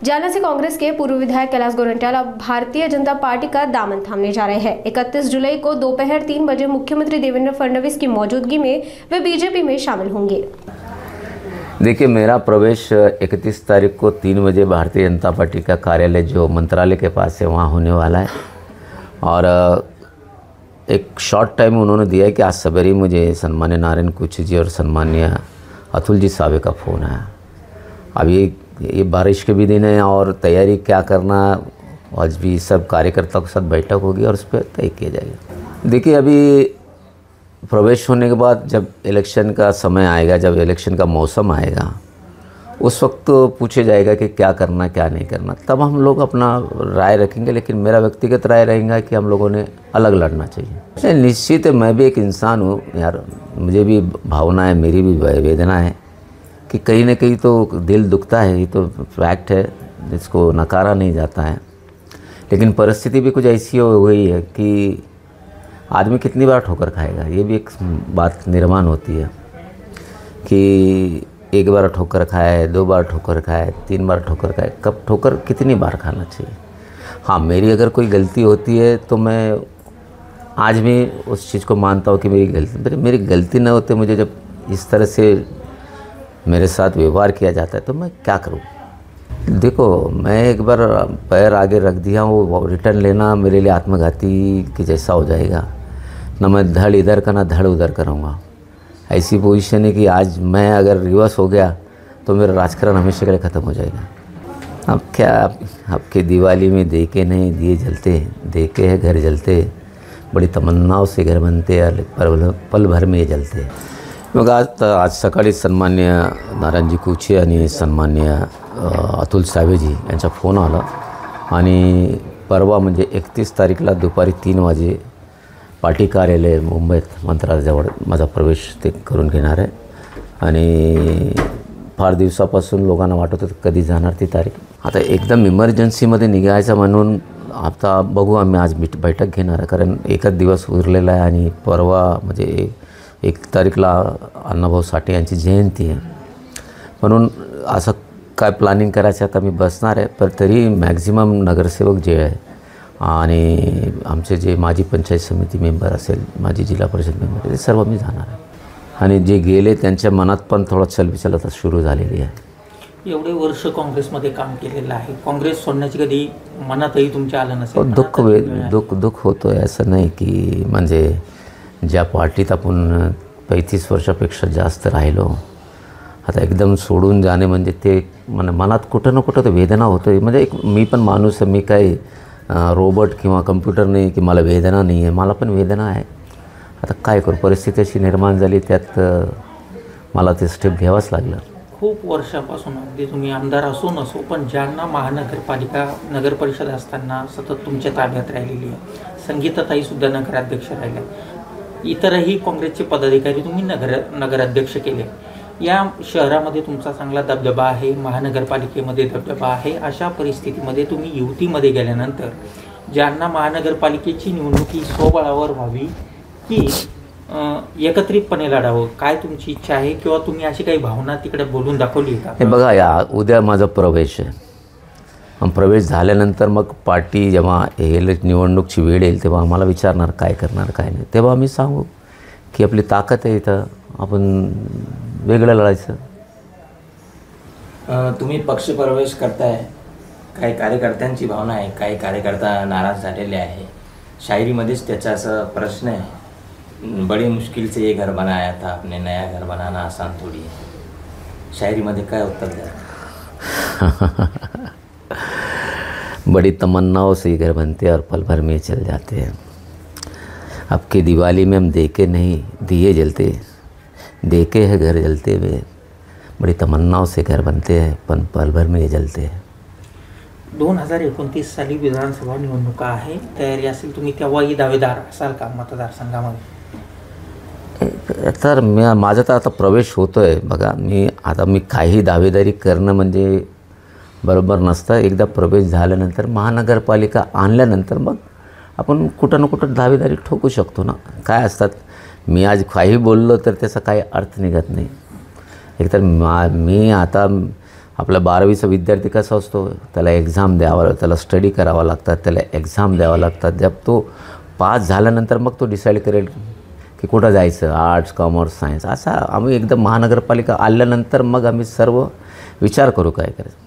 जालना से कांग्रेस के पूर्व विधायक कैलाश गोरंट्याल अब भारतीय जनता पार्टी का दामन थामने जा रहे हैं। 31 जुलाई को दोपहर 3 बजे मुख्यमंत्री देवेंद्र फडणवीस की मौजूदगी में वे बीजेपी में शामिल होंगे। देखिए, मेरा प्रवेश 31 तारीख को 3 बजे भारतीय जनता पार्टी का कार्यालय जो मंत्रालय के पास है वहाँ होने वाला है। और एक शॉर्ट टाइम उन्होंने दिया है कि आज सवेरे मुझे सन्मान्य नारायण कुछ जी और सन्मान्य अतुल जी साहब का फ़ोन आया। अब ये बारिश के भी दिन है और तैयारी क्या करना, आज भी सब कार्यकर्ताओं के साथ बैठक होगी और उस पर तय किया जाएगा। देखिए, अभी प्रवेश होने के बाद जब इलेक्शन का समय आएगा, जब इलेक्शन का मौसम आएगा, उस वक्त तो पूछे जाएगा कि क्या करना क्या नहीं करना, तब हम लोग अपना राय रखेंगे। लेकिन मेरा व्यक्तिगत राय रहेगा कि हम लोगों ने अलग लड़ना चाहिए। निश्चित है, मैं भी एक इंसान हूँ यार, मुझे भी भावना है, मेरी भी वेदना है कि कहीं ना कहीं तो दिल दुखता है। ये तो फैक्ट है, जिसको नकारा नहीं जाता है। लेकिन परिस्थिति भी कुछ ऐसी हो गई है कि आदमी कितनी बार ठोकर खाएगा, ये भी एक बात निर्माण होती है कि एक बार ठोकर खाए, 2 बार ठोकर खाए, 3 बार ठोकर खाए, कब ठोकर कितनी बार खाना चाहिए। हाँ, मेरी अगर कोई गलती होती है तो मैं आज भी उस चीज़ को मानता हूँ कि मेरी गलती न होते मुझे जब इस तरह से मेरे साथ व्यवहार किया जाता है तो मैं क्या करूँ। देखो, मैं एक बार पैर आगे रख दिया, वो रिटर्न लेना मेरे लिए आत्मघाती के जैसा हो जाएगा। ना मैं धड़ इधर का ना धड़ उधर कराऊँगा। ऐसी पोजीशन है कि आज मैं अगर रिवर्स हो गया तो मेरा राजकारण हमेशा के लिए ख़त्म हो जाएगा। अब क्या, आपके दिवाली में देखे नहीं दिए जलते, देखे है घर जलते, बड़ी तमन्नाओं से घर बनते और पल भर में ये जलते। मग आज सकाळी सन्मान्य नारायणजी कुचे आणि सन्मान्य अतुल सावेजी यांचा फोन आला आणि परवा म्हणजे 31 तारीखला दुपारी 3 वाजे पार्टी कार्यालय मुंबईत मंत्रालयाजवळ माझा प्रवेश ते करून घेणार आहे। आणि फार दिवसापासून लोकांना वाटत होतं कधी जाणार ती तारीख। आता एकदम इमर्जन्सीमध्ये निघायचं म्हणून आता बघू, आम्ही आज बैठक घेणार आहे, कारण एकच दिवस उरलेला आहे आणि परवा म्हणजे 1 तारीखला अण्णाभाऊ साठे यांची जयंती आहे। म्हणून असं काय प्लॅनिंग करायचं आता मी बसणार आहे। पण तरी मॅक्झिमम नगरसेवक जे आहे आणि आमचे जे माजी पंचायत समिती मेंबर असेल, माजी जिल्हा परिषद मेंबर, ते सर्व मी जाणार आहे। आणि जे गेले त्यांच्या मनात पण थोडा चलबिचल आता सुरू झालेली आहे। एवढे वर्ष काँग्रेसमध्ये काम केलेलं आहे, काँग्रेस सोडण्याची कधी मनातही तुमच्या आलं नसेल? दुःख होतो आहे। असं नाही की म्हणजे ज्या पार्टीत आपण 35 वर्षापेक्षा जास्त राहिलो, आता एकदम सोडून जाणे म्हणजे ते मनात कुठं ना कुठं तर वेदना होतो आहे। म्हणजे एक मी पण माणूस आहे, मी काही रोबोट किंवा कम्प्युटर नाही की मला वेदना नाही आहे, मला पण वेदना आहे। आता काय करू, परिस्थिती अशी निर्माण झाली, त्यात मला ते स्टेप घ्यावंच लागलं। खूप वर्षापासून अगदी तुम्ही आमदार असो नसो, पण जालना महानगरपालिका नगरपरिषद असताना सतत तुमच्या ताब्यात राहिलेली आहे। संगीताताईसुद्धा नगराध्यक्ष राहिल्या, इतरही काँग्रेसचे पदाधिकारी तुम्ही नगराध्यक्ष केले। या शहरामध्ये तुमचा चांगला दबदबा आहे, महानगरपालिकेमध्ये दबदबा आहे। अशा परिस्थितीमध्ये तुम्ही युतीमध्ये गेल्यानंतर जालना महानगरपालिकेची निवडणूक ही स्वबळावर व्हावी की एकत्रितपणे लढावं, काय तुमची इच्छा आहे किंवा तुम्ही अशी काही भावना तिकडे बोलून दाखवली का? हे बघा, उद्या माझा प्रवेश आहे। प्रवेश झाल्यानंतर मग पार्टी जेव्हा निवडणूकची वेळ येईल तेव्हा आम्हाला विचारणार काय करणार काय नाही, तेव्हा आम्ही सांगू की आपली ताकद आहे, इथं आपण वेगळं लढायचं। तुम्ही पक्ष प्रवेश करताय, काही कार्यकर्त्यांची भावना आहे, काही कार्यकर्ता नाराज झालेले आहे। शायरीमध्येच त्याचा असा प्रश्न आहे, बड़ी मुश्किल से ये घर बनाया था, आपने नया घर बनाना आसान थोड़ी है। शायरीमध्ये काय उत्तर द्या? बड़ी तमन्नाओं से ये घर बनते और पल भर में चल जाते हैं। अब की दिवाली में हम देखे नहीं दिए जलते, देखे हैं घर जलते हुए, बड़ी तमन्नाओं से घर बनते हैं पण पल भर में ये जलते हैं। 2029 साली विधानसभा निवडणुका आहे, तयारी असेल तुम्ही तेव्हाही दावेदार असाल का मतदारसंघामध्ये? तर माझा तर आता प्रवेश होतो आहे। बघा, मी काही दावेदारी करणं म्हणजे बरोबर नसतं। एकदा प्रवेश झाल्यानंतर महानगरपालिका आणल्यानंतर मग आपण कुठं ना कुठं दावेदारी ठोकू शकतो ना। काय असतात, मी आज काही बोललो तर त्याचा काही अर्थ निघत नाही। एकतर मी आता आपला 12वीचा विद्यार्थी कसा असतो, त्याला एक्झाम द्यावा, त्याला स्टडी करावा लागतात, त्याला एक्झाम द्यावा लागतात. जब तो पास झाल्यानंतर मग तो डिसाईड करेल की कुठं जायचं, आर्ट्स, कॉमर्स, सायन्स. असा आम्ही एकदम महानगरपालिका आल्यानंतर मग आम्ही सर्व विचार करू काय करायचं.